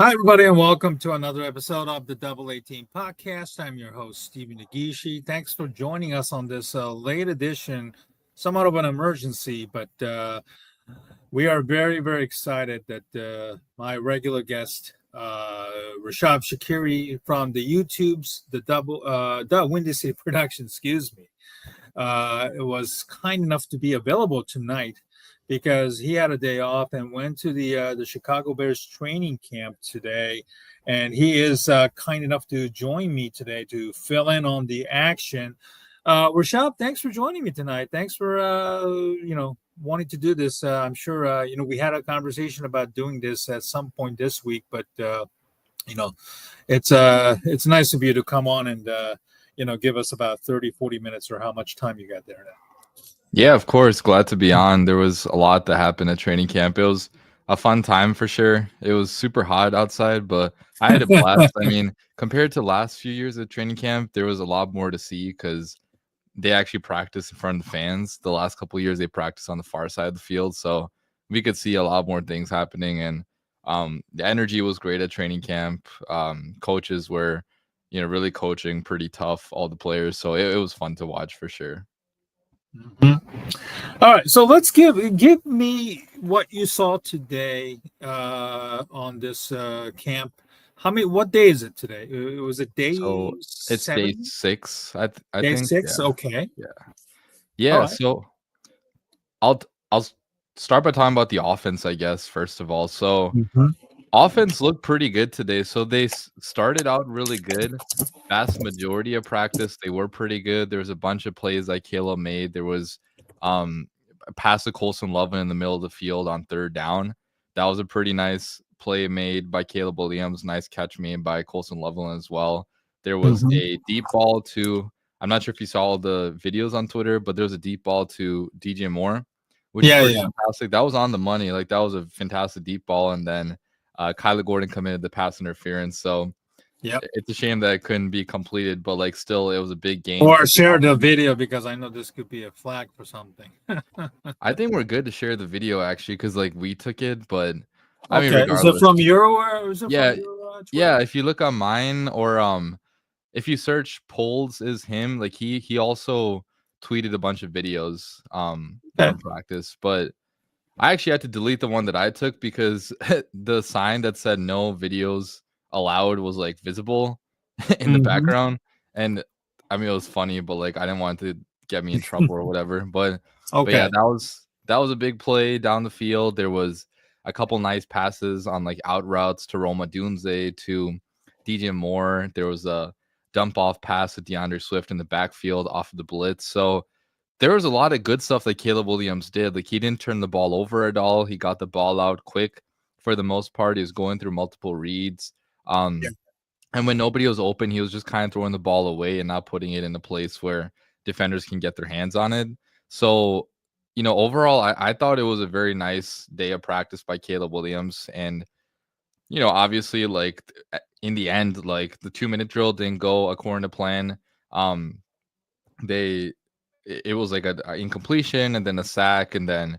Hi, everybody, and welcome to another episode of the Double 18 podcast. I'm your host, Stephen Nagishi. Thanks for joining us on this late edition, somewhat of an emergency, but we are very, very excited that my regular guest, Rishab Skiri from the YouTube's DaWindyCity Production, was kind enough to be available tonight because he had a day off and went to the Chicago Bears training camp today, and he is kind enough to join me today to fill in on the action. Rashab, thanks for joining me tonight. Thanks for wanting to do this. I'm sure we had a conversation about doing this at some point this week, but it's nice of you to come on and give us about 30-40 minutes or how much time you got there now. Yeah, of course. Glad to be on. There was a lot that happened at training camp. It was a fun time for sure. It was super hot outside, but I had a blast. I mean, compared to last few years at training camp, there was a lot more to see because they actually practiced in front of the fans. The last couple of years, they practiced on the far side of the field, so we could see a lot more things happening. And the energy was great at training camp. Coaches were, really coaching pretty tough, all the players. So it was fun to watch for sure. Mm-hmm. All right, so let's give me what you saw today on this camp. What day is it today? Was it day So it's day 7? 6, I Day think. 6? Yeah. Okay. Yeah. All Yeah. right. So I'll start by talking about the offense, I guess, first of all. So Mhm. offense looked pretty good today. So they started out really good. Vast majority of practice, they were pretty good. There was a bunch of plays that Caleb made. There was a pass to Colson Lovin in the middle of the field on third down. That was a pretty nice play made by Caleb Williams. Nice catch made by Colson Lovin as well. There was Mhm. a deep ball to, I'm not sure if you saw all the videos on Twitter, but there was a deep ball to DJ Moore, which is Yeah, pretty yeah. fantastic. That was on the money. Like, that was a fantastic deep ball. And then Kyler Gordon committed the pass interference. So Yep. it's a shame that it couldn't be completed, but like still, it was a big gain. Or share the video because I know this could be a flag for something. I think we're good to share the video actually, because like we took it, but I mean, Okay. Is it regardless, from your or is it from yeah, your yeah. Twitter? If you look on mine or if you search polls is him, like he also tweeted a bunch of videos Okay. from practice, but I actually had to delete the one that I took because the sign that said no videos allowed was like visible in the Mhm. background. And I mean, it was funny, but like I didn't want it to get me in trouble or whatever. But yeah, Okay. that was a big play down the field. There was a couple nice passes on like out routes to Roma Dunze, to DJ Moore. There was a dump off pass to DeAndre Swift in the backfield off of the blitz. So there was a lot of good stuff that Caleb Williams did. Like, he didn't turn the ball over at all. He got the ball out quick for the most part. He was going through multiple reads. Yeah. And when nobody was open, he was just kind of throwing the ball away and not putting it in a place where defenders can get their hands on it. So, overall, I thought it was a very nice day of practice by Caleb Williams. And, obviously, like, in the end, like, the 2-minute drill didn't go according to plan. Um, they it was like a incompletion and then a sack and then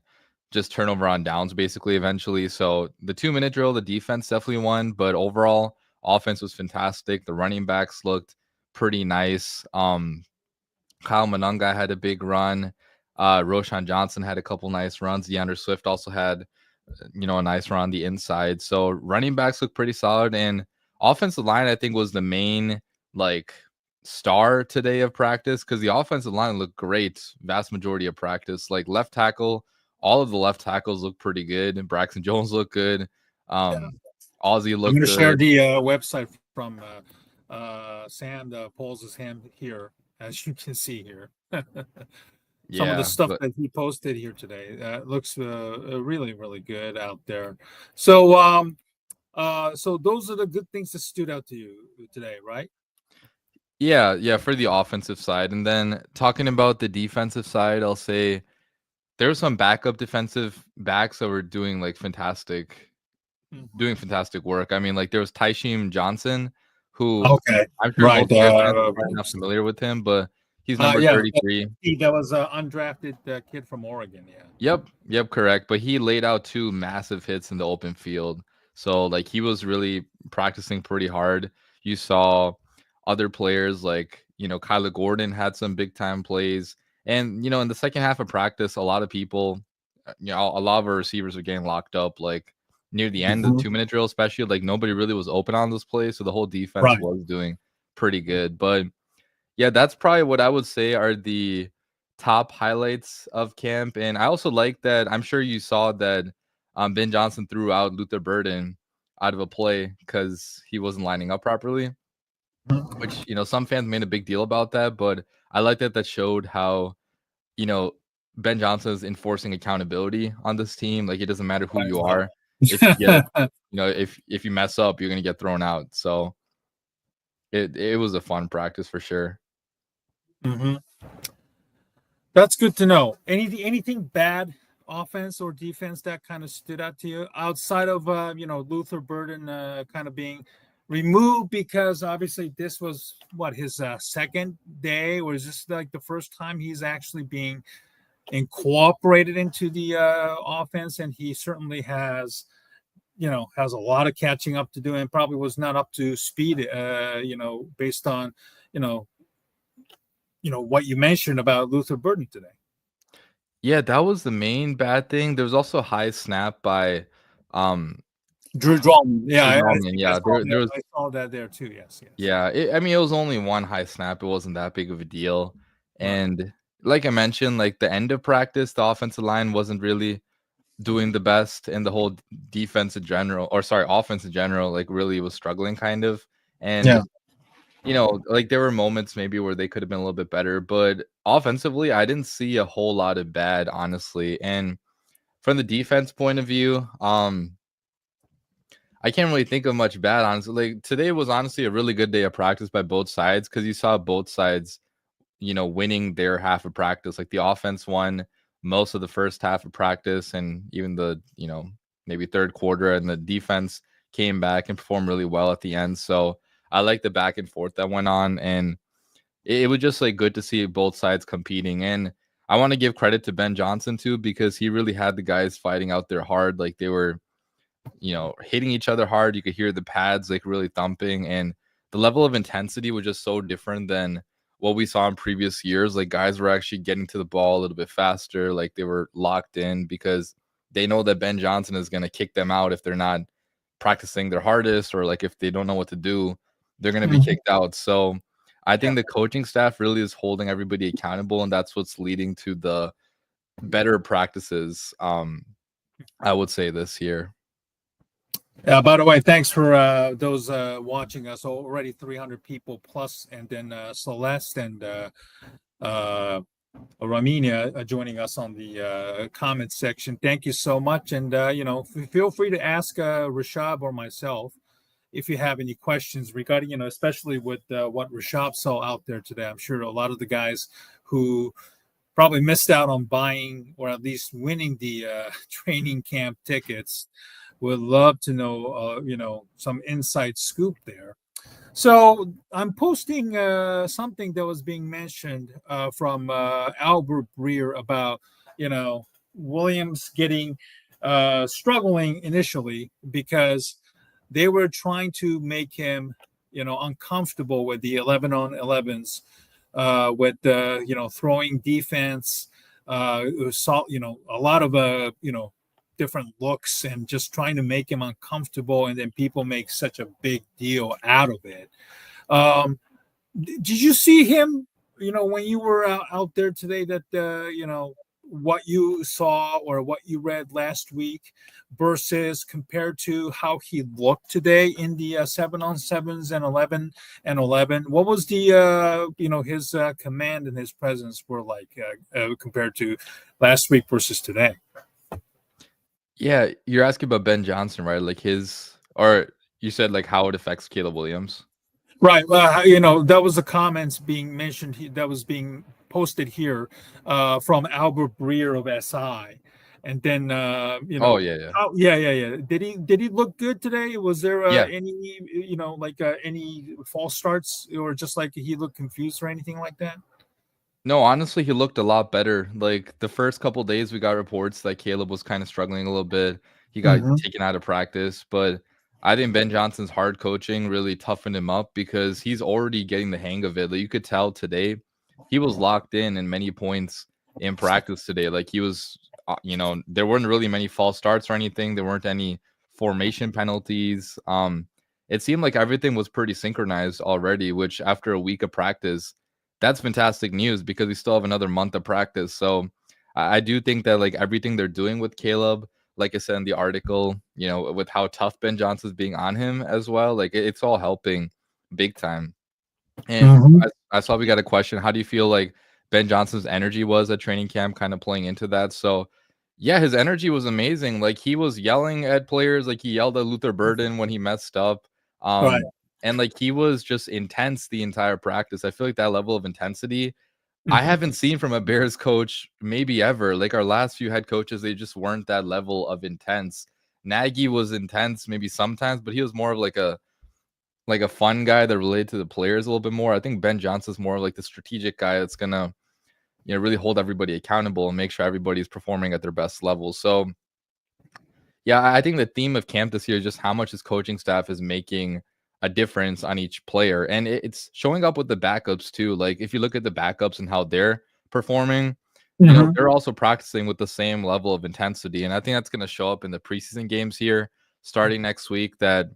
just turnover on downs basically eventually. So the 2-minute drill, the defense definitely won, but overall offense was fantastic. The running backs looked pretty nice. Kyle Monunga had a big run. Roshan Johnson had a couple nice runs. DeAndre Swift also had, a nice run on the inside. So running backs look pretty solid, and offensive line I think was the main like star today of practice because the offensive line looked great vast majority of practice. Like left tackle, all of the left tackles look pretty good, and Braxton Jones looked good. Yeah. Ozzy I'm looked going to share good. the website from Sam Paul's hand here, as you can see here. Some of the Yeah, stuff but that he posted here today looks really, really good out there. So those are the good things that stood out to you today, right? yeah, for the offensive side. And then talking about the defensive side, I'll say there were some backup defensive backs that were doing Mhm. fantastic work. I mean, like there was Taisheem Johnson, who Okay, I'm sure right. most Bear fans are probably not familiar with him, but he's number Yeah, 33. that was an undrafted kid from Oregon. Yeah. Yep, correct. But he laid out two massive hits in the open field. So like he was really practicing pretty hard. You saw other players like, Kyler Gordon had some big time plays. And, in the second half of practice, a lot of people, a lot of our receivers were getting locked up like near the end of the Mhm. 2-minute drill, especially like nobody really was open on this play. So the whole defense Right. was doing pretty good. But yeah, that's probably what I would say are the top highlights of camp. And I also like that I'm sure you saw that Ben Johnson threw out Luther Burden out of a play because he wasn't lining up properly, Mhm. which, some fans made a big deal about that. But I like that showed how, you know, Ben Johnson is enforcing accountability on this team. Like it doesn't matter who you are. If you get, if you mess up, you're gonna get thrown out. So it was a fun practice for sure. Hmm. That's good to know. Anything bad, offense or defense, that kind of stood out to you outside of Luther Burden kind of being removed, because obviously this was what his second day, or is this like the first time he's actually being incorporated into the offense? And he certainly has a lot of catching up to do, and probably was not up to speed, based on you know what you mentioned about Luther Burden today. Yeah, that was the main bad thing. There was also a high snap by um Drew Drummond. Yeah, Drew I Norman. think Yeah, there was I saw that there too. Yes, yes. yeah, I mean it was only one high snap. It wasn't that big of a deal. Right. And like I mentioned, like the end of practice, the offensive line wasn't really doing the best, and the whole defense in general, or sorry, offense in general, like really was struggling kind of. Yeah. And like there were moments maybe where they could have been a little bit better, but offensively, I didn't see a whole lot of bad, honestly. And from the defense point of view, I can't really think of much bad, honestly. Like today was honestly a really good day of practice by both sides because you saw both sides, winning their half of practice. Like the offense won most of the first half of practice and even the, maybe third quarter, and the defense came back and performed really well at the end. So I like the back and forth that went on, and it was just like good to see both sides competing. And I want to give credit to Ben Johnson too, because he really had the guys fighting out there hard. Like they were, hitting each other hard. You could hear the pads like really thumping, and the level of intensity was just so different than what we saw in previous years. Like guys were actually getting to the ball a little bit faster. Like they were locked in because they know that Ben Johnson is going to kick them out if they're not practicing their hardest, or like if they don't know what to do, they're going to be Mhm. kicked out. So I Yeah. think the coaching staff really is holding everybody accountable, and that's what's leading to the better practices. I would say this year. By the way, thanks for those watching us. Already 300 people plus, and then Celeste and uh, Ramina joining us on the comment section. Thank you so much, and feel free to ask Rishab or myself if you have any questions regarding, especially with what Rishab saw out there today. I'm sure a lot of the guys who probably missed out on buying or at least winning the training camp tickets would love to know, some inside scoop there. So I'm posting something that was being mentioned from Albert Breer about, Williams getting struggling initially because they were trying to make him, uncomfortable with the 11 on 11s, with throwing defense. It was, a lot of different looks and just trying to make him uncomfortable, and then people make such a big deal out of it. Um, did you see him? When you were out there today, that what you saw or what you read last week versus compared to how he looked today in the 7-on-7s and 11 and 11. What was the his command and his presence were like compared to last week versus today? Yeah, you're asking about Ben Johnson, right? Like his, or you said like how it affects Caleb Williams. Right. That was the comments being mentioned that was being posted here from Albert Breer of SI. And then, Oh yeah, yeah, yeah. Did he look good today? Was there yeah. any, like any false starts, or just like he looked confused or anything like that? No, honestly, he looked a lot better. Like the first couple days, we got reports that Caleb was kind of struggling a little bit. He got Hmm. taken out of practice, but I think Ben Johnson's hard coaching really toughened him up because he's already getting the hang of it. Like, you could tell today he was locked in many points in practice today. Like, he was, there weren't really many false starts or anything. There weren't any formation penalties. It seemed like everything was pretty synchronized already, which after a week of practice, that's fantastic news because we still have another month of practice. So I do think that like everything they're doing with Caleb, like I said in the article, with how tough Ben Johnson's being on him as well, like it's all helping big time. And Mhm. I saw we got a question. How do you feel like Ben Johnson's energy was at training camp, kind of playing into that? So, yeah, his energy was amazing. Like he was yelling at players, like he yelled at Luther Burden when he messed up. Right. And like he was just intense the entire practice. I feel like that level of intensity I Mhm. haven't seen from a Bears coach maybe ever. Like our last few head coaches, they just weren't that level of intense. Nagy was intense maybe sometimes, but he was more of like a fun guy that related to the players a little bit more. I think Ben Johnson's more like the strategic guy that's gonna really hold everybody accountable and make sure everybody's performing at their best level. So yeah, I think the theme of camp this year is just how much his coaching staff is making a difference on each player. And it's showing up with the backups too. Like if you look at the backups and how they're performing, Mhm. they're also practicing with the same level of intensity. And I think that's going to show up in the preseason games here starting next week that,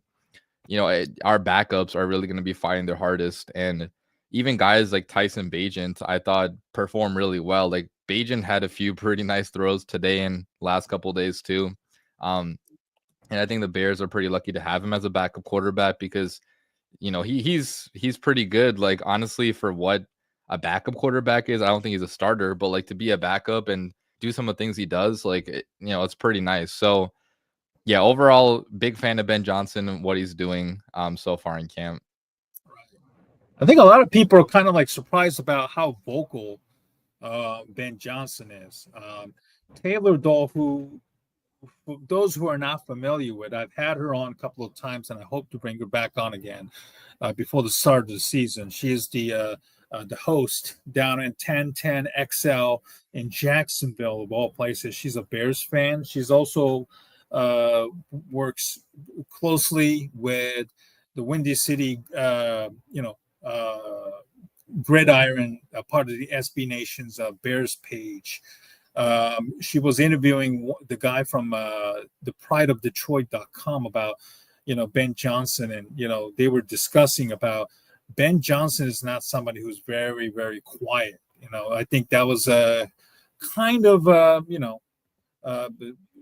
our backups are really going to be fighting their hardest. And even guys like Tyson Bagent, I thought performed really well. Like Bagent had a few pretty nice throws today and last couple of days too. Um, and I think the Bears are pretty lucky to have him as a backup quarterback because, he's pretty good. Like honestly, for what a backup quarterback is, I don't think he's a starter, but like to be a backup and do some of the things he does, like it's pretty nice. So yeah, overall, big fan of Ben Johnson and what he's doing so far in camp. I think a lot of people are kind of like surprised about how vocal Ben Johnson is. Taylor Doll, who for those who are not familiar with, I've had her on a couple of times, and I hope to bring her back on again before the start of the season. She is the host down in 1010 XL in Jacksonville, of all places. She's a Bears fan. She's also works closely with the Windy City, Gridiron, part of the SB Nation's Bears page. She was interviewing the guy from the prideofdetroit.com about, Ben Johnson. And, they were discussing about Ben Johnson is not somebody who's very, very quiet. I think that was kind of, uh,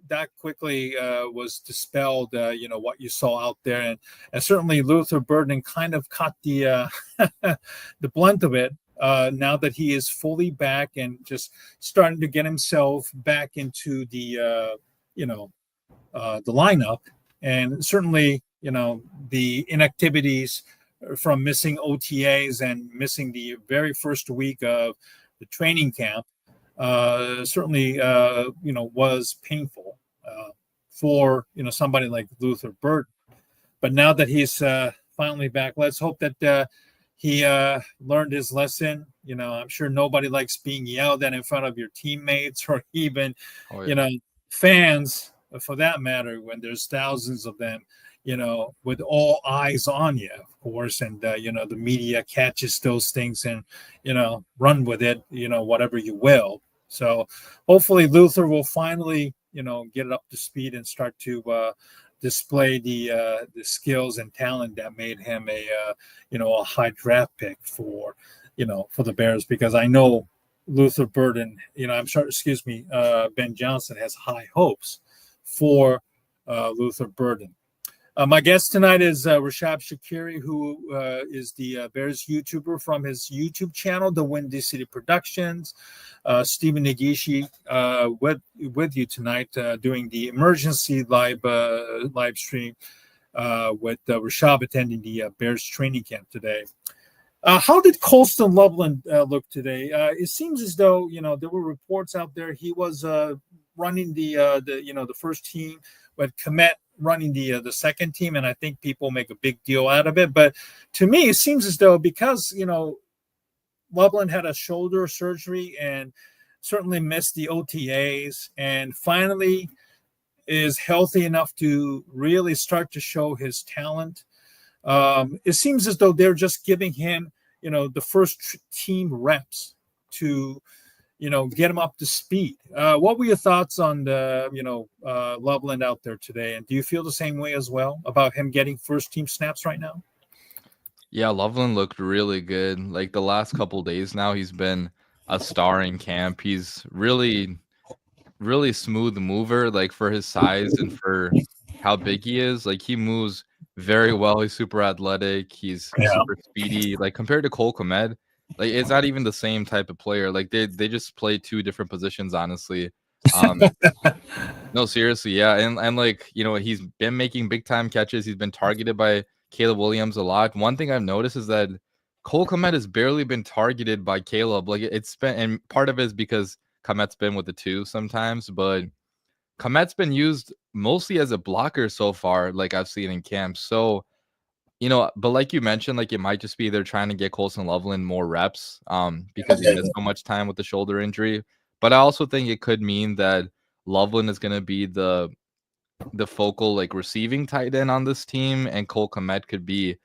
that quickly was dispelled, what you saw out there. And certainly Luther Burden kind of caught the the blunt of it now that he is fully back and just starting to get himself back into the lineup. And certainly, the inactivities from missing OTAs and missing the very first week of the training camp certainly was painful for somebody like Luther Burden. But now that he's finally back, let's hope that he learned his lesson. I'm sure nobody likes being yelled at in front of your teammates or even Oh yeah. fans, for that matter, when there's thousands of them. With all eyes on you, of course, and the media catches those things and run with it, whatever you will. So hopefully Luther will finally, get it up to speed and start to display the skills and talent that made him a high draft pick for the Bears, because I know Luther Burden, I'm sorry, excuse me, Ben Johnson has high hopes for Luther Burden. My guest tonight is Rishab Skiri, who is the Bears YouTuber from his YouTube channel, DaWindyCity Productions. Stephen Nagishi with you tonight doing the emergency live stream with Rishab attending the Bears training camp today. How did Colston Loveland look today? It seems as though there were reports out there he was running the first team, but Komet running the second team, and I think people make a big deal out of it. But to me, it seems as though because Loveland had a shoulder surgery and certainly missed the OTAs, and finally is healthy enough to really start to show his talent. It seems as though they're just giving him, the first team reps to, get him up to speed. What were your thoughts on the, Loveland out there today? And do you feel the same way as well about him getting first team snaps right now? Yeah, Loveland looked really good. Like the last couple days now, he's been a star in camp. He's really smooth mover, like for his size and for how big he is. Like he moves very well. He's super athletic. He's Yeah. super speedy. Like compared to Cole Komet, like it's not even the same type of player. Like they just play two different positions, honestly. Um, no, seriously, yeah, and like he's been making big time catches. He's been targeted by Caleb Williams a lot. One thing I've noticed is that Cole Komet has barely been targeted by Caleb. Like it's been, and part of it is because Komet's been with the two sometimes, but Komet's been used mostly as a blocker so far. Like I've seen in camp, so but like you mentioned, like it might just be they're trying to get Colson Loveland more reps, because he missed so much time with the shoulder injury. But I also think it could mean that Loveland is going to be the focal like receiving tight end on this team, and Cole Komet could be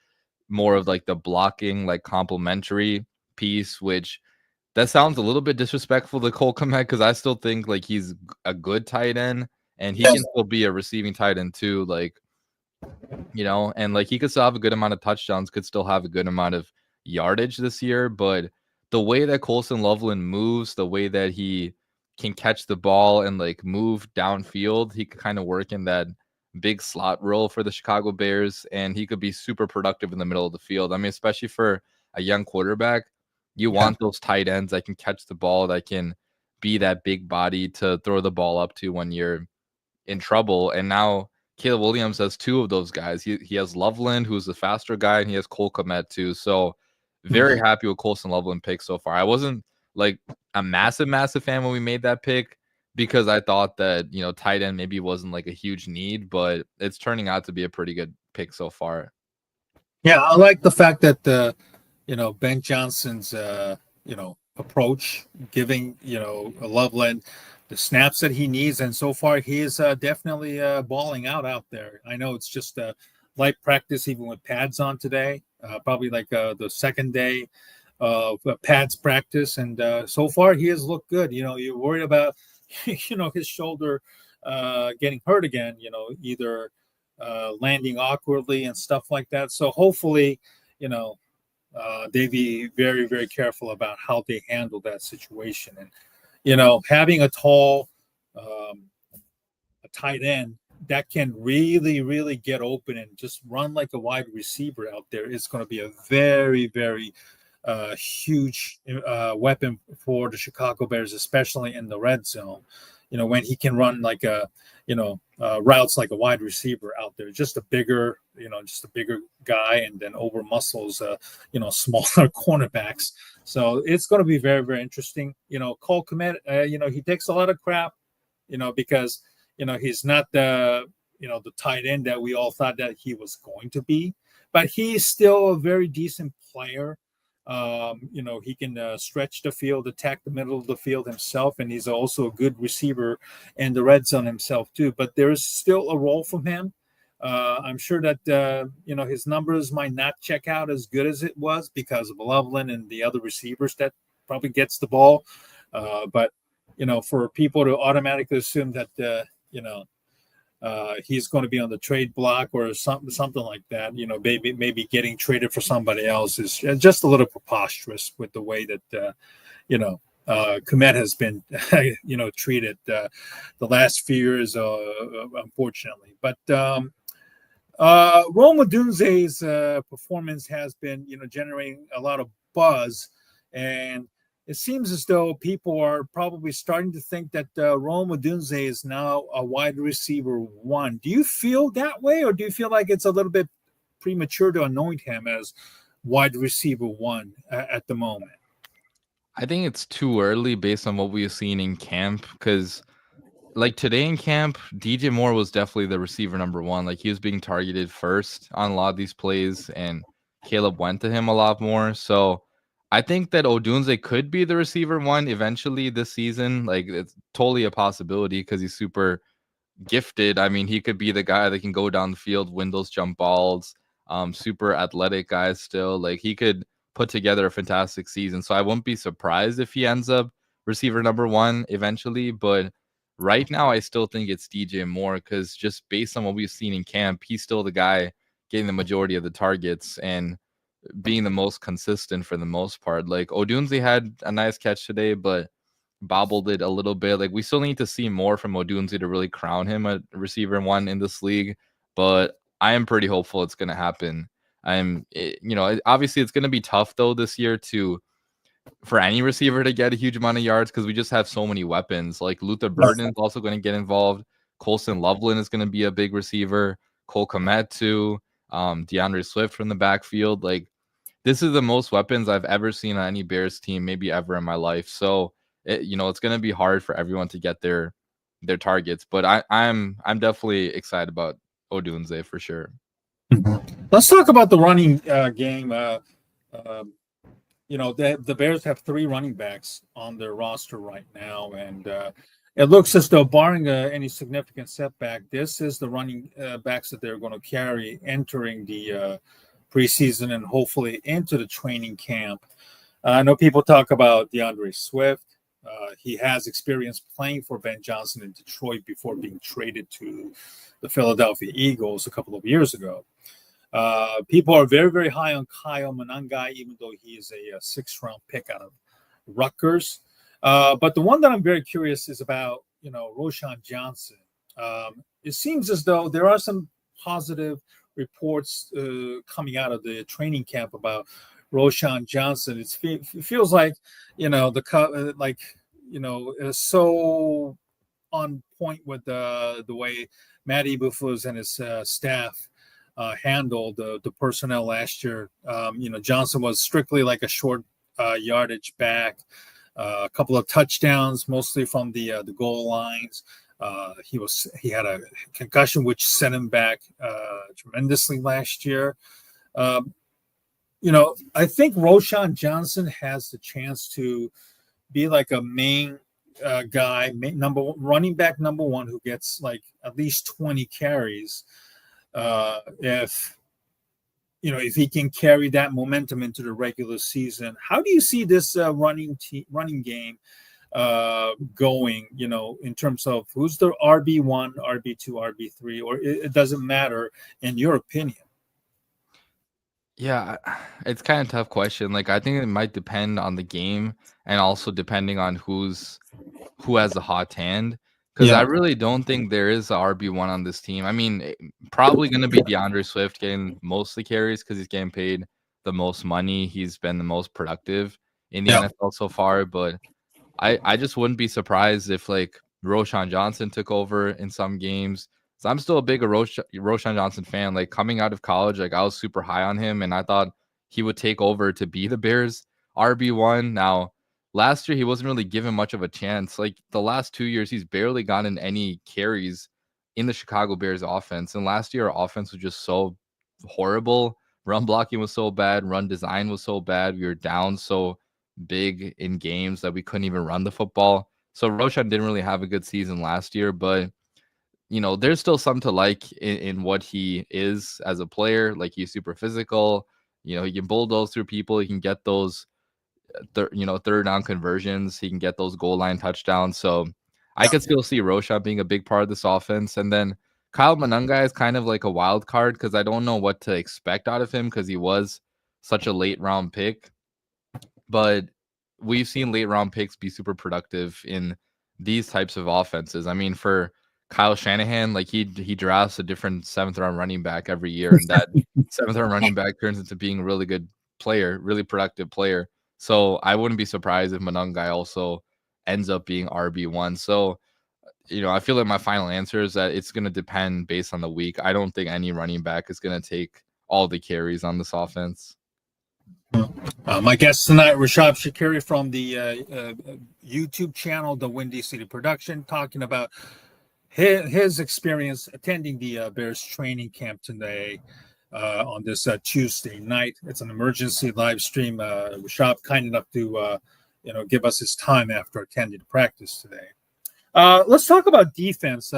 more of like the blocking like complementary piece, which that sounds a little bit disrespectful to Cole Komet because I still think like he's a good tight end and he can still be a receiving tight end too. Like, and like he could still have a good amount of touchdowns, could still have a good amount of yardage this year. But the way that Colson Loveland moves, the way that he can catch the ball and like move downfield, he could kind of work in that big slot role for the Chicago Bears, and he could be super productive in the middle of the field. I mean, especially for a young quarterback, you want those tight ends that can catch the ball, that can be that big body to throw the ball up to when you're in trouble. And now Caleb Williams has two of those guys. He has Loveland, who's the faster guy, and he has Cole Komet too. So very happy with Colson Loveland pick so far. I wasn't like a massive fan when we made that pick because I thought that, tight end maybe wasn't like a huge need, but it's turning out to be a pretty good pick so far. Yeah, I like the fact that Ben Johnson's approach, giving Loveland the snaps that he needs, and so far he is definitely balling out there. I know it's just light practice, even with pads on today. Probably like the second day of pads practice, and so far he has looked good. You're worried about his shoulder getting hurt again. Either landing awkwardly and stuff like that. So hopefully, they be very, very careful about how they handle that situation. And, having a tall, a tight end that can really, really get open and just run like a wide receiver out there is going to be a very, very huge weapon for the Chicago Bears, especially in the red zone. When he can run like routes like a wide receiver out there, just a bigger guy, and then over muscles, smaller cornerbacks. So it's going to be very, very interesting. Cole Komet, he takes a lot of crap, because, he's not the tight end that we all thought that he was going to be, but he's still a very decent player. He can stretch the field, attack the middle of the field himself, and he's also a good receiver in the red zone himself too. But there's still a role from him. I'm sure that his numbers might not check out as good as it was because of Loveland and the other receivers that probably gets the ball. But for people to automatically assume that he's going to be on the trade block or something like that, maybe getting traded for somebody else is just a little preposterous with the way that Komet has been treated the last few years, unfortunately. But Rome Odunze's performance has been generating a lot of buzz, and it seems as though people are probably starting to think that Rome Odunze is now a wide receiver one. Do you feel that way, or do you feel like it's a little bit premature to anoint him as wide receiver one at the moment? I think it's too early based on what we've seen in camp, because like today in camp, DJ Moore was definitely the receiver number one. Like he was being targeted first on a lot of these plays, and Caleb went to him a lot more. So I think that Odunze could be the receiver one eventually this season. Like it's totally a possibility because he's super gifted. I mean, he could be the guy that can go down the field, win those jump balls. Super athletic guy still. Like, he could put together a fantastic season. So I won't be surprised if he ends up receiver number one eventually. But right now, I still think it's DJ Moore, because just based on what we've seen in camp, he's still the guy getting the majority of the targets and being the most consistent for the most part. Like, Odunze had a nice catch today, but bobbled it a little bit. Like, we still need to see more from Odunze to really crown him a receiver one in this league. But I am pretty hopeful it's going to happen. Obviously it's going to be tough though this year for any receiver to get a huge amount of yards, because we just have so many weapons. Like, Luther Burden is also going to get involved. Colson Loveland is going to be a big receiver. Cole Kmet too. DeAndre Swift from the backfield. Like, this is the most weapons I've ever seen on any Bears team, maybe ever in my life. So it's going to be hard for everyone to get their targets. But I'm definitely excited about Odunze for sure. Let's talk about the running game. The Bears have 3 running backs on their roster right now, and it looks as though, barring any significant setback, this is the running backs that they're going to carry entering the preseason and hopefully into the training camp. I know people talk about DeAndre Swift. He has experience playing for Ben Johnson in Detroit before being traded to the Philadelphia Eagles a couple of years ago. People are very, very high on Kyle Monangai, even though he is a 6th-round pick out of Rutgers. But the one that I'm very curious is about, Roschon Johnson. It seems as though there are some positive reports coming out of the training camp about Roschon Johnson. It feels like, is so on point with the way Matt Eberflus and his staff handled the personnel last year. Johnson was strictly like a short yardage back, a couple of touchdowns, mostly from the goal lines. He had a concussion which sent him back tremendously last year. I think Roschon Johnson has the chance to be like a main guy, running back number one, who gets like at least 20 carries. If he can carry that momentum into the regular season. How do you see this running game going, in terms of who's the RB1, RB2, RB3, or it doesn't matter in your opinion? Yeah, it's kind of a tough question. Like, I think it might depend on the game, and also depending on who has the hot hand. Because I really don't think there is a RB1 on this team. I mean, probably going to be DeAndre Swift getting most of the carries because he's getting paid the most money. He's been the most productive in the NFL so far. But I just wouldn't be surprised if, like, Roschon Johnson took over in some games. So I'm still a big Roschon Johnson fan. Like, coming out of college, like, I was super high on him, and I thought he would take over to be the Bears RB1. Now, last year, he wasn't really given much of a chance. Like, the last 2 years, he's barely gotten any carries in the Chicago Bears offense. And last year, our offense was just so horrible. Run blocking was so bad. Run design was so bad. We were down so big in games that we couldn't even run the football. So Roschon didn't really have a good season last year, but there's still some to like in what he is as a player. Like, he's super physical. He can bulldoze through people. He can get those third down conversions. He can get those goal line touchdowns. So I could still see Roschon being a big part of this offense. And then Kyle Monangai is kind of like a wild card, because I don't know what to expect out of him, because he was such a late round pick. But we've seen late round picks be super productive in these types of offenses. I mean, for Kyle Shanahan, like, he drafts a different 7th round running back every year, and that 7th round running back turns into being a really good player, really productive player. So I wouldn't be surprised if Monangai also ends up being RB1. So, I feel like my final answer is that it's going to depend based on the week. I don't think any running back is going to take all the carries on this offense. My guest tonight, Rishab Skiri from the YouTube channel, DaWindyCity Production, talking about his experience attending the Bears training camp today on this Tuesday night. It's an emergency live stream. Rishab kind enough to give us his time after attending the practice today. Let's talk about defense.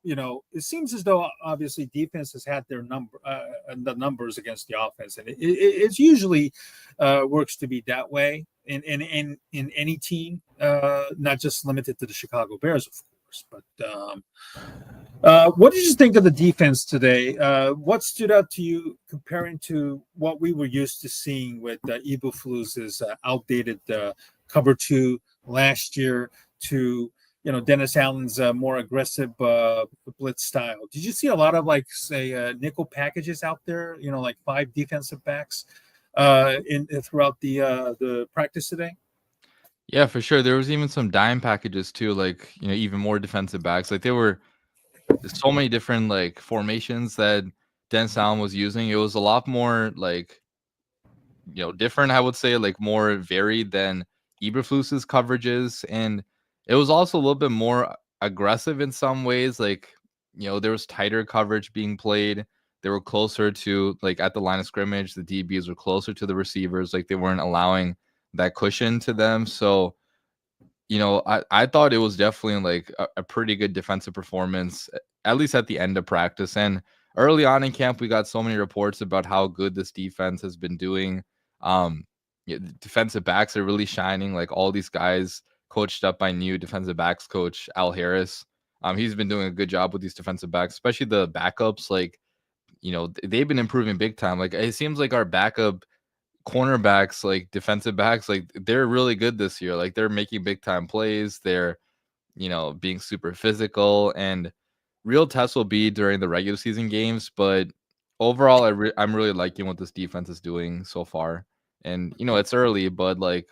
it seems as though obviously defense has had their the numbers against the offense, and it's usually works to be that way in any team, not just limited to the Chicago Bears, of course. But what did you think of the defense today? What stood out to you comparing to what we were used to seeing with Eberflus's outdated cover two last year to Dennis Allen's more aggressive blitz style? Did you see a lot of like say nickel packages out there? Like 5 defensive backs in throughout the practice today? Yeah, for sure. There was even some dime packages too, like even more defensive backs. Like there were so many different like formations that Dennis Allen was using. It was a lot more like different, I would say, like more varied than Eberflus's coverages, and it was also a little bit more aggressive in some ways. Like there was tighter coverage being played. They were closer to like at the line of scrimmage. The DBs were closer to the receivers. Like they weren't allowing that cushion to them. So I thought it was definitely like a pretty good defensive performance, at least at the end of practice. And early on in camp, we got so many reports about how good this defense has been doing. The defensive backs are really shining. Like all these guys coached up by new defensive backs coach Al Harris. He's been doing a good job with these defensive backs, especially the backups. Like, they've been improving big time. Like it seems like our backup cornerbacks, like defensive backs, like they're really good this year. Like they're making big time plays. They're, being super physical, and real test will be during the regular season games. But overall, I'm really liking what this defense is doing so far. And, it's early, but like,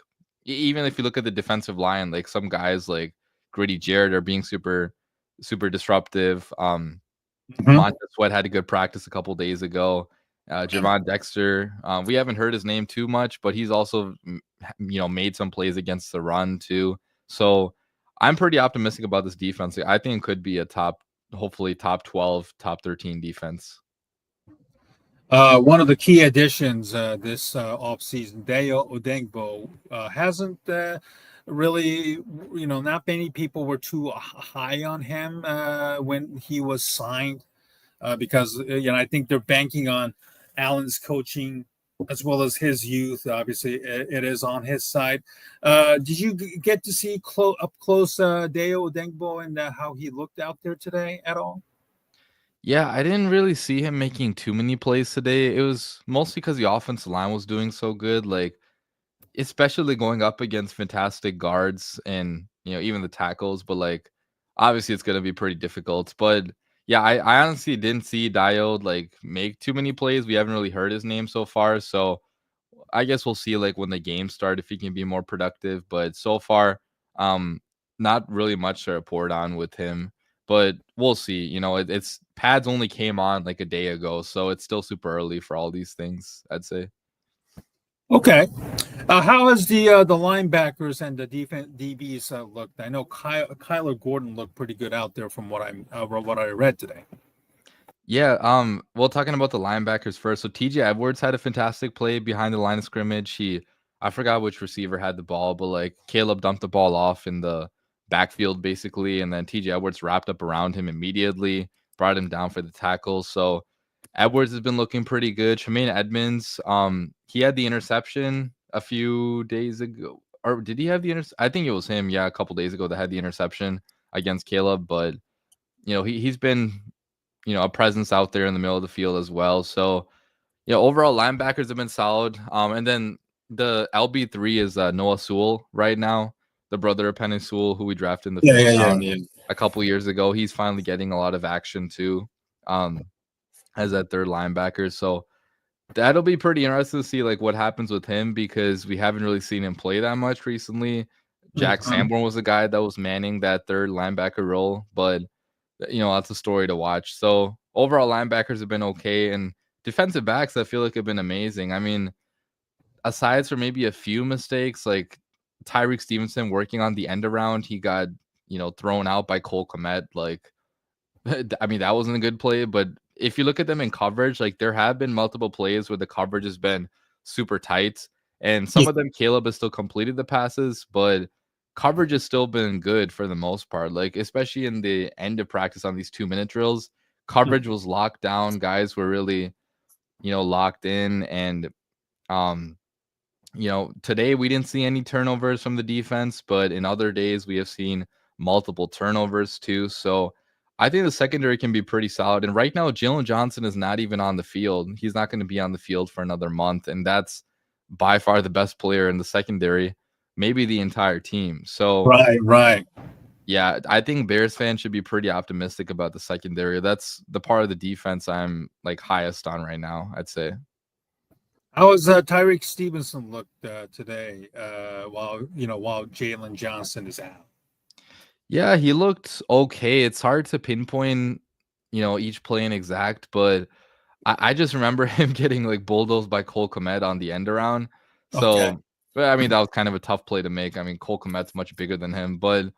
even if you look at the defensive line, like some guys like Gritty Jared are being super, super disruptive. Mhm. Montez Sweat had a good practice a couple days ago. Javon Dexter, we haven't heard his name too much, but he's also, made some plays against the run too. So I'm pretty optimistic about this defense. I think it could be hopefully top 12, top 13 defense. One of the key additions this offseason, Deo Odengbo, hasn't really, not many people were too high on him when he was signed because, I think they're banking on Allen's coaching as well as his youth. Obviously, it is on his side. Did you get to see up close Deo Odengbo and how he looked out there today at all? Yeah, I didn't really see him making too many plays today. It was mostly because the offensive line was doing so good. Like, especially going up against fantastic guards and, even the tackles, but, like, obviously it's gonna be pretty difficult, but, yeah, I honestly didn't see Diode, like, make too many plays. We haven't really heard his name so far, so I guess we'll see, like, when the games start if he can be more productive, but so far, um, not really much to report on with him, but we'll see. It's pads only came on, like, a day ago, so it's still super early for all these things, I'd say. Okay. How has the linebackers and the defense DBs looked? I know Kyler Gordon looked pretty good out there from what I read today. Yeah, well, talking about the linebackers first. So TJ Edwards had a fantastic play behind the line of scrimmage. I forgot which receiver had the ball, but like Caleb dumped the ball off in the backfield basically, and then TJ Edwards wrapped up around him immediately, brought him down for the tackle. So Edwards has been looking pretty good. Tremaine Edmonds, he had the interception a few days ago, or did he have the I think it was him. Yeah, a couple days ago that had the interception against Caleb, but he's been a presence out there in the middle of the field as well. So, overall linebackers have been solid. And then the LB3 is Noah Sewell right now, the brother of Penei Sewell, who we drafted in the Yeah, fifth yeah, yeah, round yeah. a couple years ago. He's finally getting a lot of action too, as that third linebacker. So that'll be pretty interesting to see like what happens with him because we haven't really seen him play that much recently. Jack Mhm. Sanborn was the guy that was manning that third linebacker role, but that's a story to watch. So overall, linebackers have been okay, and defensive backs I feel like have been amazing. I mean, aside from maybe a few mistakes, like Tyreek Stevenson working on the end around, he got thrown out by Cole Kmet. Like, I mean, that wasn't a good play, but if you look at them in coverage, like there have been multiple plays where the coverage has been super tight, and some Yeah. of them Caleb has still completed the passes, but coverage has still been good for the most part. Like, especially in the end of practice on these 2-minute drills, coverage was locked down. Guys were really, locked in. And, today we didn't see any turnovers from the defense, but in other days we have seen multiple turnovers too. So I think the secondary can be pretty solid. And right now, Jalen Johnson is not even on the field. He's not going to be on the field for another month. And that's by far the best player in the secondary, maybe the entire team. So Right. yeah, I think Bears fans should be pretty optimistic about the secondary. That's the part of the defense I'm like highest on right now, I'd say. How has Tyreek Stevenson looked today while Jalen Johnson is out? Yeah, he looked okay. It's hard to pinpoint, each play in exact, but I just remember him getting like bulldozed by Cole Kmet on the end around. Okay. So, but I mean, that was kind of a tough play to make. I mean, Cole Kmet's much bigger than him, but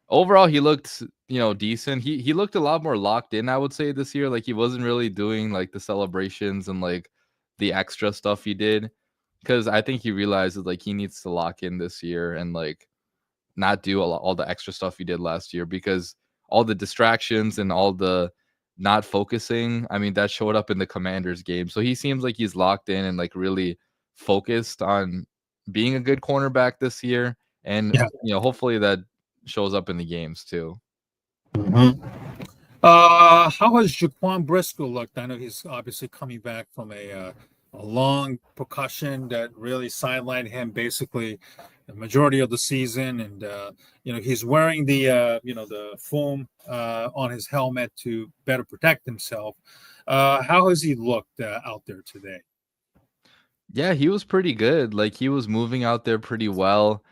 overall, he looked, decent. He looked a lot more locked in, I would say, this year. Like, he wasn't really doing like the celebrations and like the extra stuff he did, because I think he realizes like he needs to lock in this year and like not do all the extra stuff he did last year, because all the distractions and all the not focusing, I mean, that showed up in the Commanders game. So he seems like he's locked in and like really focused on being a good cornerback this year. And, hopefully that shows up in the games too. Mm-hmm. How has Jaquan Briscoe looked? I know he's obviously coming back from a long percussion that really sidelined him basically the majority of the season, and he's wearing the the foam on his helmet to better protect himself. How has he looked out there today? Yeah, he was pretty good. Like, he was moving out there pretty well.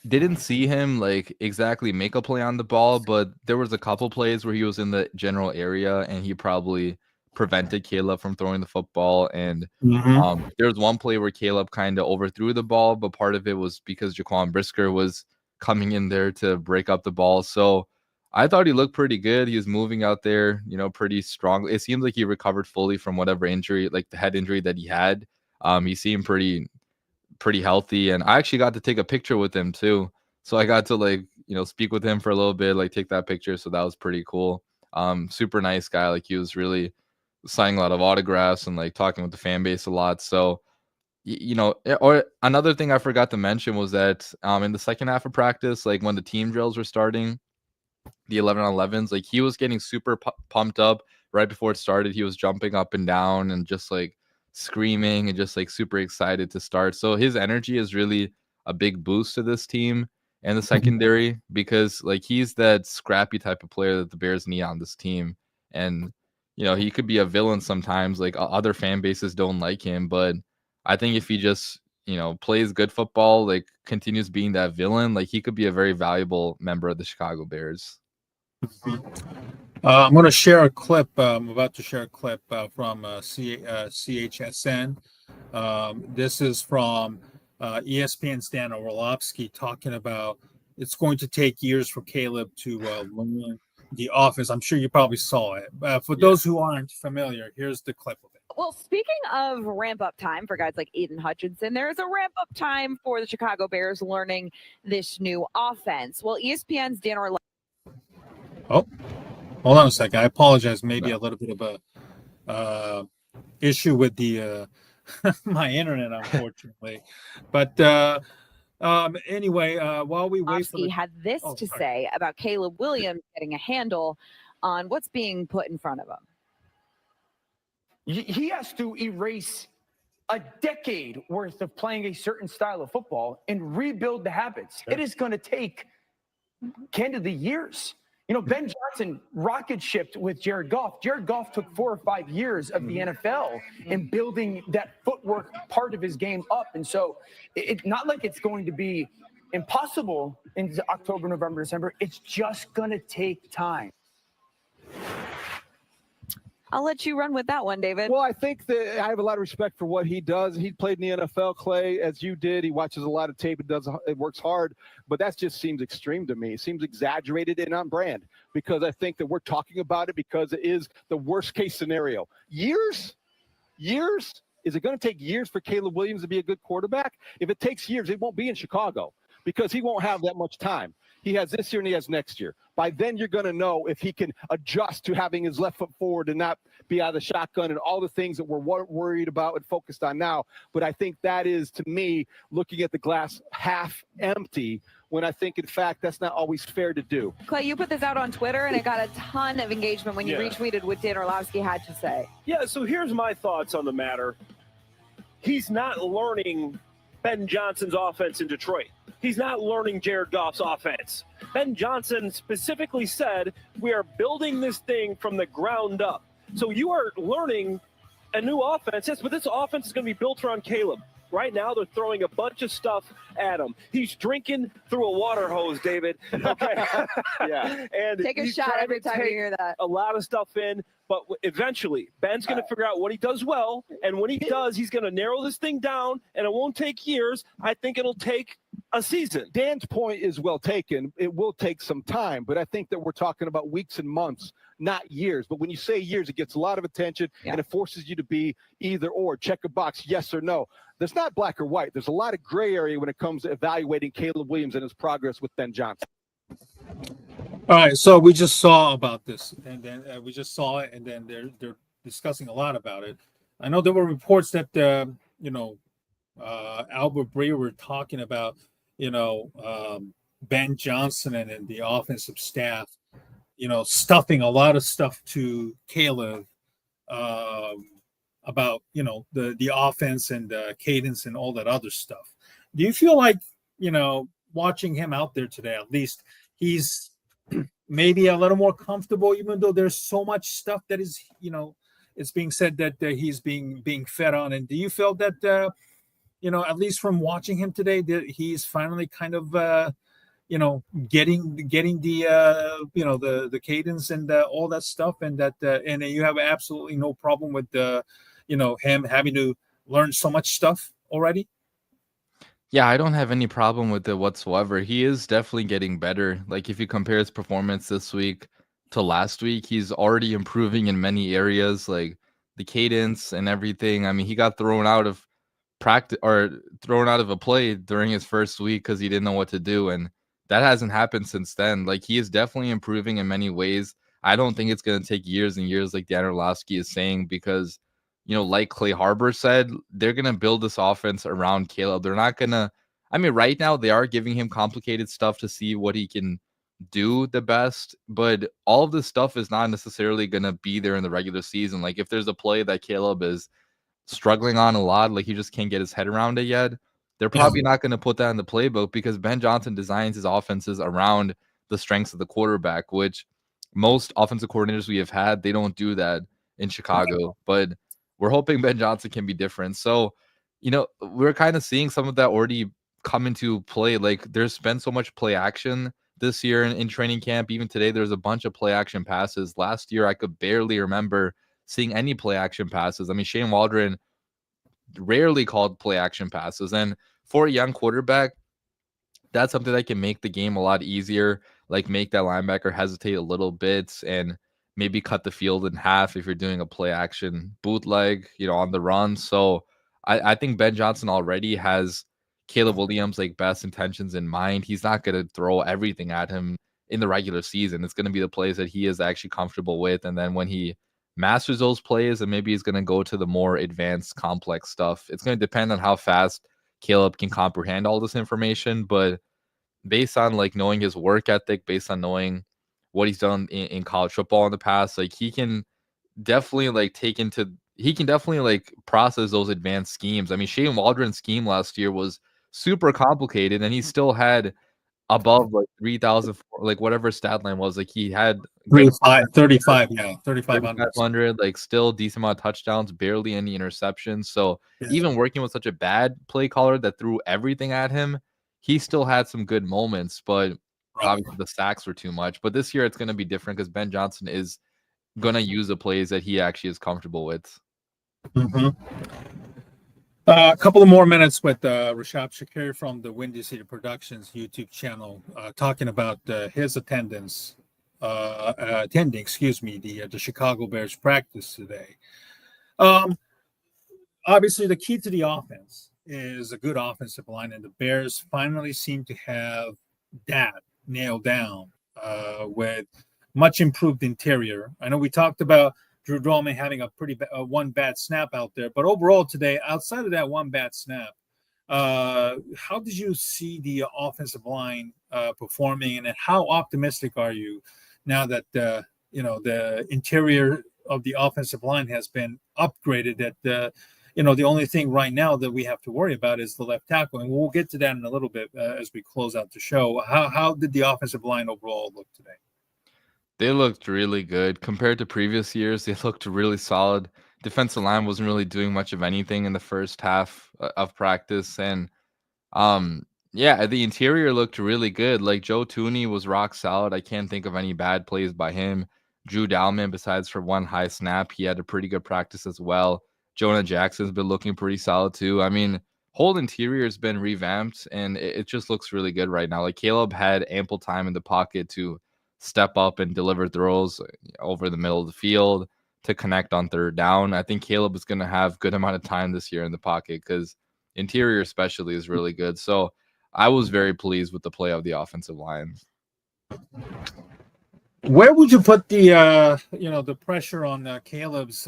Didn't see him like exactly make a play on the ball, but there was a couple plays where he was in the general area and he probably prevented Caleb from throwing the football. And there was one play where Caleb kind of overthrew the ball, but part of it was because Jaquan Brisker was coming in there to break up the ball. So I thought he looked pretty good. He was moving out there, pretty strong. It seems like he recovered fully from whatever injury, like the head injury that he had. He seemed pretty healthy, and I actually got to take a picture with him too. So I got to like, speak with him for a little bit, like take that picture. So that was pretty cool. Super nice guy. Like, he was really signing a lot of autographs and like talking with the fan base a lot. So, or another thing I forgot to mention was that in the second half of practice, like when the team drills were starting, the 11-on-11s, like he was getting super pumped up right before it started. He was jumping up and down and just like screaming and just like super excited to start. So his energy is really a big boost to this team and the secondary, because like he's that scrappy type of player that the Bears need on this team. And he could be a villain sometimes. Like, other fan bases don't like him, but I think if he just plays good football, like continues being that villain, like he could be a very valuable member of the Chicago Bears. I'm going to share a clip. I'm about to share a clip from CHSN. This is from ESPN's Dan Orlovsky talking about it's going to take years for Caleb to learn the offense. I'm sure you probably saw it. For those who aren't familiar, here's the clip of it. Well, speaking of ramp-up time for guys like Aiden Hutchinson, there is a ramp-up time for the Chicago Bears learning this new offense. Well, ESPN's Dan Orlovsky. Oh, hold on a second. I apologize. Maybe a little bit of a issue with the my internet, unfortunately. But anyway, while we wait for had this to say about Caleb Williams getting a handle on what's being put in front of him. He has to erase a decade worth of playing a certain style of football and rebuild the habits. Sure. It is going to take, candidly, years. Ben Johnson rocket shipped with Jared Goff. Jared Goff took 4 or 5 years of the NFL in building that footwork part of his game up. And so it's not like it's going to be impossible in October, November, December. It's just going to take time. I'll let you run with that one, David. Well, I think that I have a lot of respect for what he does. He played in the NFL, Clay, as you did. He watches a lot of tape and it works hard, but that just seems extreme to me. It seems exaggerated and on brand, because I think that we're talking about it because it is the worst case scenario. Years? Is it going to take years for Caleb Williams to be a good quarterback? If it takes years, it won't be in Chicago. because he won't have that much time. He has this year and he has next year. By then, you're going to know if he can adjust to having his left foot forward and not be out of the shotgun and all the things that we're worried about and focused on now. But I think that is, to me, looking at the glass half empty, when I think, in fact, that's not always fair to do. Clay, you put this out on Twitter, and it got a ton of engagement when you retweeted what Dan Orlovsky had to say. Yeah, so here's my thoughts on the matter. He's not learning Ben Johnson's offense in Detroit. He's not learning Jared Goff's offense. Ben Johnson specifically said, we are building this thing from the ground up. So you are learning a new offense. Yes, but this offense is going to be built around Caleb. Right now, they're throwing a bunch of stuff at him. He's drinking through a water hose, David. Okay. Yeah. And Take a shot every time you hear that. A lot of stuff in, but eventually, Ben's going to figure out what he does well. And when he does, he's going to narrow this thing down, and it won't take years. I think it'll take a season. Dan's point is well taken. It will take some time, but I think that we're talking about weeks and months, not years. But when you say years, it gets a lot of attention, and it forces you to be either or, check a box, yes or no. There's not black or white. There's a lot of gray area when it comes to evaluating Caleb Williams and his progress with Ben Johnson. All right, so we just saw about this, and then we just saw it, and then they're discussing a lot about it. I know there were reports that Albert Breer were talking about Ben Johnson and the offensive staff, stuffing a lot of stuff to Caleb about the offense and cadence and all that other stuff. Do you feel like watching him out there today, at least he's maybe a little more comfortable, even though there's so much stuff that is it's being said that he's being fed on? And do you feel that at least from watching him today, that he's finally kind of getting the cadence and all that stuff, and that and you have absolutely no problem with him having to learn so much stuff already? Yeah, I don't have any problem with it whatsoever. He is definitely getting better. Like, if you compare his performance this week to last week, he's already improving in many areas, like the cadence and everything. I mean, he got thrown out of practice or thrown out of a play during his first week because he didn't know what to do, and that hasn't happened since then. Like, he is definitely improving in many ways. I don't think it's going to take years and years, like Dan Orlovsky is saying, because like Clay Harbor said, they're going to build this offense around Caleb. They're not going to, right now they are giving him complicated stuff to see what he can do the best, but all of this stuff is not necessarily going to be there in the regular season. Like, if there's a play that Caleb is struggling on a lot, like he just can't get his head around it yet, they're probably not going to put that in the playbook, because Ben Johnson designs his offenses around the strengths of the quarterback, which most offensive coordinators we have had, they don't do that in Chicago. But we're hoping Ben Johnson can be different. So, we're kind of seeing some of that already come into play. Like, there's been so much play action this year in training camp. Even today, there's a bunch of play action passes. Last year, I could barely remember seeing any play action passes. Shane Waldron rarely called play action passes. And for a young quarterback, that's something that can make the game a lot easier, like make that linebacker hesitate a little bit and maybe cut the field in half if you're doing a play action bootleg, on the run. So I think Ben Johnson already has Caleb Williams' best intentions in mind. He's not going to throw everything at him in the regular season. It's going to be the plays that he is actually comfortable with. And then when he masters those plays, and maybe he's going to go to the more advanced, complex stuff. It's going to depend on how fast Caleb can comprehend all this information. But based on knowing his work ethic, based on knowing what he's done in college football in the past, he can definitely process those advanced schemes. Shane Waldron's scheme last year was super complicated, and he still had above 3,000, whatever stat line was. He had 3,500, still decent amount of touchdowns, barely any interceptions. So even working with such a bad play caller that threw everything at him, he still had some good moments, but obviously the sacks were too much. But this year it's going to be different, because Ben Johnson is going to use the plays that he actually is comfortable with. A couple of more minutes with Rishab Skiri from the DaWindyCity Productions YouTube channel, talking about his attending the Chicago Bears practice today. Obviously, the key to the offense is a good offensive line, and the Bears finally seem to have that nailed down with much improved interior. I know we talked about Drew Dolman having a pretty one bad snap out there, but overall today, outside of that one bad snap, how did you see the offensive line performing, and how optimistic are you now that the interior of the offensive line has been upgraded? That the only thing right now that we have to worry about is the left tackle, and we'll get to that in a little bit as we close out the show. How did the offensive line overall look today? They looked really good compared to previous years. They looked really solid. Defensive line wasn't really doing much of anything in the first half of practice, and yeah, the interior looked really good. Like Joe Tooney was rock solid. I can't think of any bad plays by him. Drew Dalman, besides for one high snap, he had a pretty good practice as well. Jonah Jackson's been looking pretty solid too. I mean, whole interior has been revamped, and it just looks really good right now. Like Caleb had ample time in the pocket to step up and deliver throws over the middle of the field to connect on third down. I think Caleb is going to have good amount of time this year in the pocket because interior especially is really good. So I was very pleased with the play of the offensive line. Where would you put the the pressure on Caleb's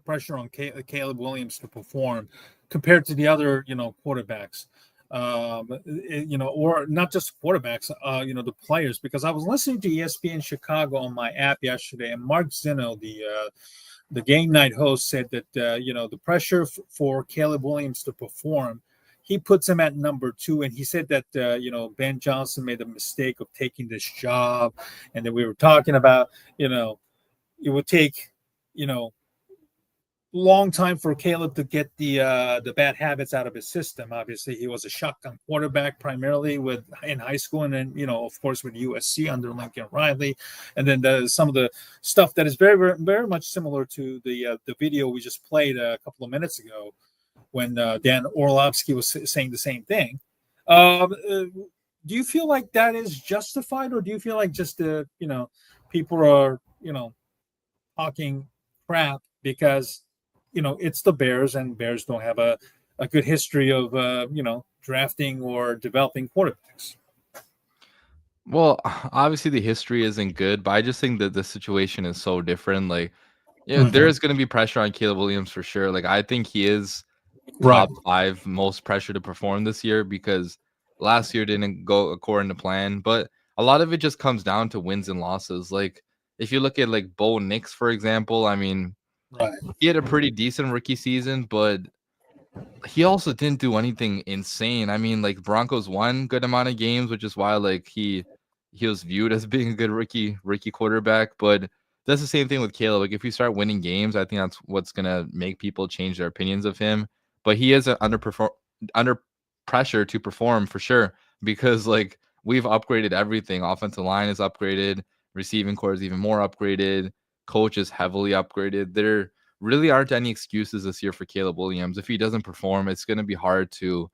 pressure on Caleb Williams to perform compared to the other quarterbacks? Or not just quarterbacks, the players, because I was listening to ESPN Chicago on my app yesterday, and Mark Zeno, the game night host, said that the pressure for Caleb Williams to perform, he puts him at number 2, and he said that Ben Johnson made a mistake of taking this job, and then we were talking about it would take long time for Caleb to get the bad habits out of his system. Obviously, he was a shotgun quarterback primarily in high school, and then of course with USC under Lincoln Riley, and then some of the stuff that is very, very, very much similar to the video we just played a couple of minutes ago when Dan Orlovsky was saying the same thing. Do you feel like that is justified, or do you feel like just people are talking crap because it's the Bears, and Bears don't have a good history of drafting or developing quarterbacks? Well, obviously the history isn't good, but I just think that the situation is so different. Like, there is going to be pressure on Caleb Williams for sure. Like, I think he is top 5 most pressure to perform this year because last year didn't go according to plan. But a lot of it just comes down to wins and losses. Like, if you look at like Bo Nix, for example, I mean, he had a pretty decent rookie season, but he also didn't do anything insane. I mean, like Broncos won good amount of games, which is why like he was viewed as being a good rookie quarterback. But that's the same thing with Caleb. Like if you start winning games, I think that's what's gonna make people change their opinions of him. But he is under pressure to perform for sure because like we've upgraded everything. Offensive line is upgraded, receiving core is even more upgraded, coach is heavily upgraded. There really aren't any excuses this year for Caleb Williams. If he doesn't perform, it's going to be hard to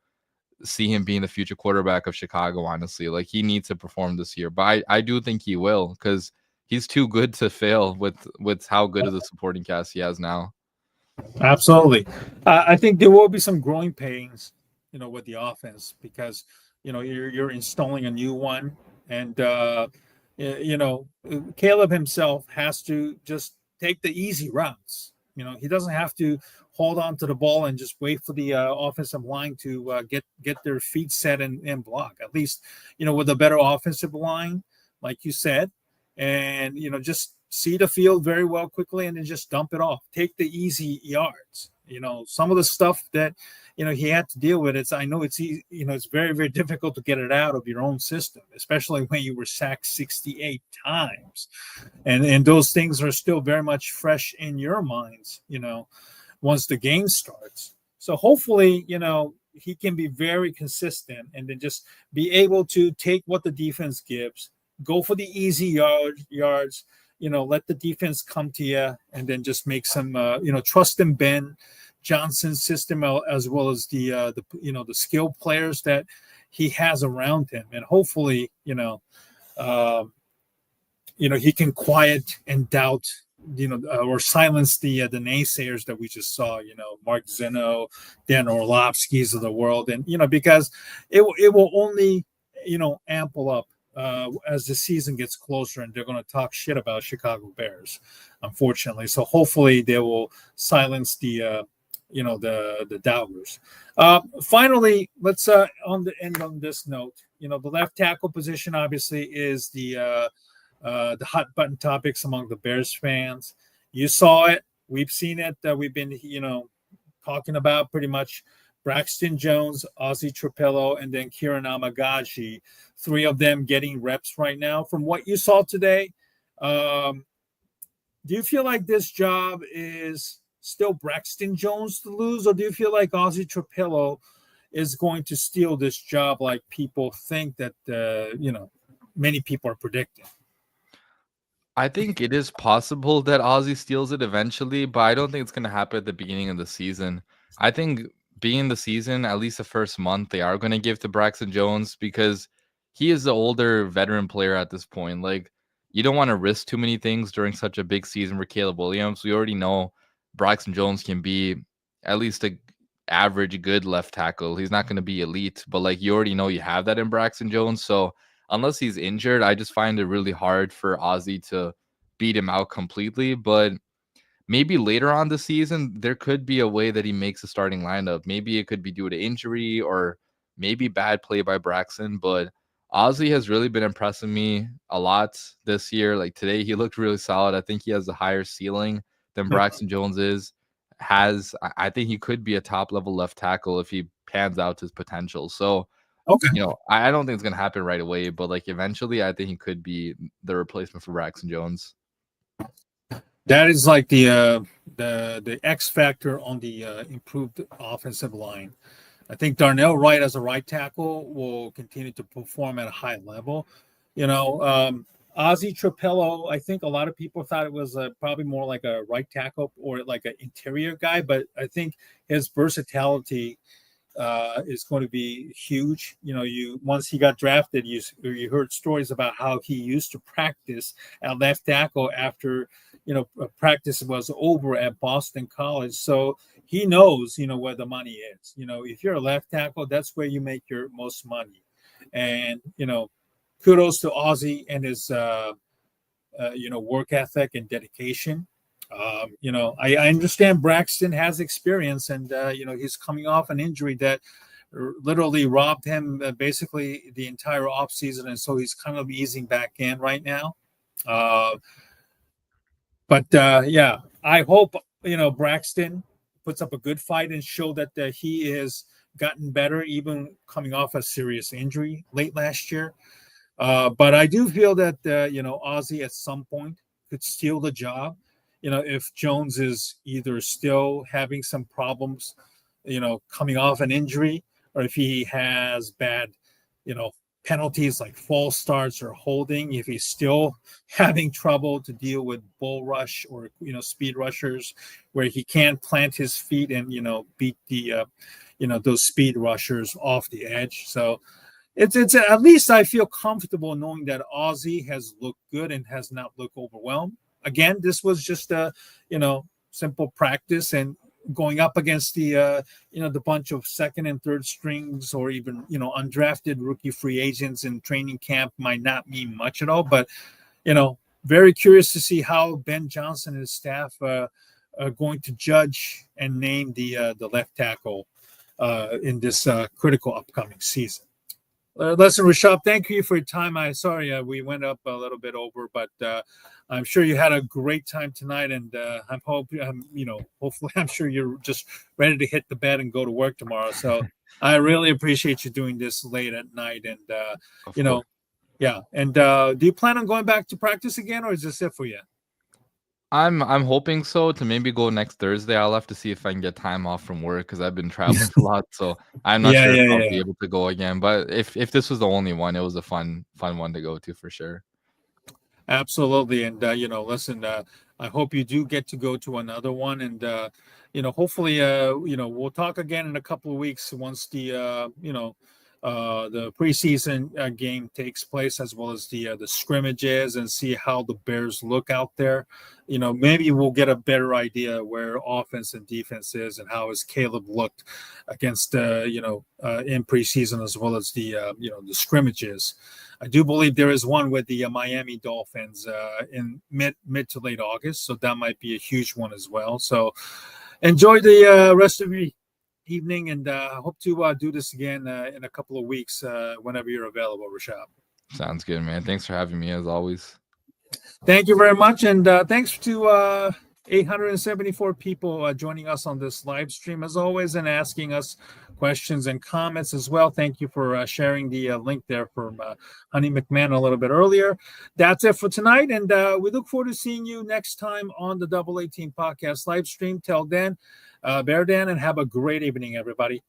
see him being the future quarterback of Chicago, honestly. Like he needs to perform this year, but I do think he will because he's too good to fail with how good of the supporting cast he has now. Absolutely. I think there will be some growing pains, with the offense because, you're installing a new one, and, Caleb himself has to just take the easy routes. He doesn't have to hold on to the ball and just wait for the offensive line to get their feet set and block. At least, with a better offensive line, like you said, and, just see the field very well quickly and then just dump it off. Take the easy yards. Some of the stuff that, he had to deal with, it's very, very difficult to get it out of your own system, especially when you were sacked 68 times. And those things are still very much fresh in your minds, once the game starts. So hopefully, he can be very consistent and then just be able to take what the defense gives, go for the easy yards, let the defense come to you, and then just make some, trust in Ben Johnson's system as well as the skilled players that he has around him, and hopefully, he can quiet and doubt, or silence the naysayers that we just saw, Mark Zeno, Dan Orlovsky's of the world. And, because it will only, ample up as the season gets closer, and they're going to talk shit about Chicago Bears, unfortunately. So hopefully they will silence the doubters. Finally, let's end on this note. The left tackle position obviously is the hot button topics among the Bears fans. You saw it. We've seen it. We've been, talking about pretty much Braxton Jones, Ozzie Trapello, and then Kieran Amagashi. 3 of them getting reps right now. From what you saw today, do you feel like this job is still Braxton Jones to lose, or do you feel like Ozzie Trapello is going to steal this job like people think that, many people are predicting? I think it is possible that Ozzie steals it eventually, but I don't think it's going to happen at the beginning of the season. I think being the season, at least the first month, they are going to give to Braxton Jones because he is the older veteran player at this point. Like, you don't want to risk too many things during such a big season for Caleb Williams. We already know Braxton Jones can be at least a average good left tackle. He's not going to be elite, but like you already know you have that in Braxton Jones. So unless he's injured, I just find it really hard for Ozzie to beat him out completely. But maybe later on the season, there could be a way that he makes a starting lineup. Maybe it could be due to injury or maybe bad play by Braxton. But Ozzie has really been impressing me a lot this year. Like today, he looked really solid. I think he has a higher ceiling than Braxton Jones I think he could be a top level left tackle if he pans out his potential. So, okay, I don't think it's going to happen right away, but like eventually I think he could be the replacement for Braxton Jones. That is like the X factor on the improved offensive line. I think Darnell Wright as a right tackle will continue to perform at a high level. Ozzie Trapello, I think a lot of people thought it was probably more like a right tackle or like an interior guy, but I think his versatility is going to be huge. Once he got drafted, you heard stories about how he used to practice at left tackle after practice was over at Boston College. So he knows where the money is. If you're a left tackle, that's where you make your most money. And kudos to Ozzie and his work ethic and dedication. I understand Braxton has experience, and he's coming off an injury that literally robbed him basically the entire offseason, and so he's kind of easing back in right now. But I hope Braxton puts up a good fight and show that he has gotten better, even coming off a serious injury late last year. But I do feel that Ozzie at some point could steal the job. If Jones is either still having some problems, coming off an injury, or if he has bad, penalties like false starts or holding, if he's still having trouble to deal with bull rush or, speed rushers where he can't plant his feet and, beat the, those speed rushers off the edge. So it's at least I feel comfortable knowing that Ozzie has looked good and has not looked overwhelmed. Again, this was just a, simple practice, and going up against the, the bunch of second and third strings or even, undrafted rookie free agents in training camp might not mean much at all. But, very curious to see how Ben Johnson and his staff are going to judge and name the left tackle in this critical upcoming season. Listen, Rishab, thank you for your time. Sorry we went up a little bit over, but I'm sure you had a great time tonight, and hopefully, I'm sure you're just ready to hit the bed and go to work tomorrow. So I really appreciate you doing this late at night, and yeah. And do you plan on going back to practice again, or is this it for you? I'm hoping so, to maybe go next Thursday. I'll have to see if I can get time off from work because I've been traveling a lot. So I'm not sure if I'll be able to go again. But if this was the only one, it was a fun one to go to for sure. Absolutely. And listen, I hope you do get to go to another one, and hopefully we'll talk again in a couple of weeks once the the preseason game takes place, as well as the scrimmages, and see how the Bears look out there. Maybe we'll get a better idea where offense and defense is, and how has Caleb looked against in preseason, as well as the the scrimmages. I do believe there is one with the Miami Dolphins in mid to late August, so that might be a huge one as well. So enjoy the rest of your evening, and hope to do this again in a couple of weeks whenever you're available, Rishab. Sounds good, man. Thanks for having me as always. Thank you very much, and thanks to 874 people joining us on this live stream as always, and asking us questions and comments as well. Thank you for sharing the link there from Honey McMahon a little bit earlier. That's it for tonight, and we look forward to seeing you next time on the Double 18 Podcast live stream. Till then, Bear Dan, and have a great evening, everybody.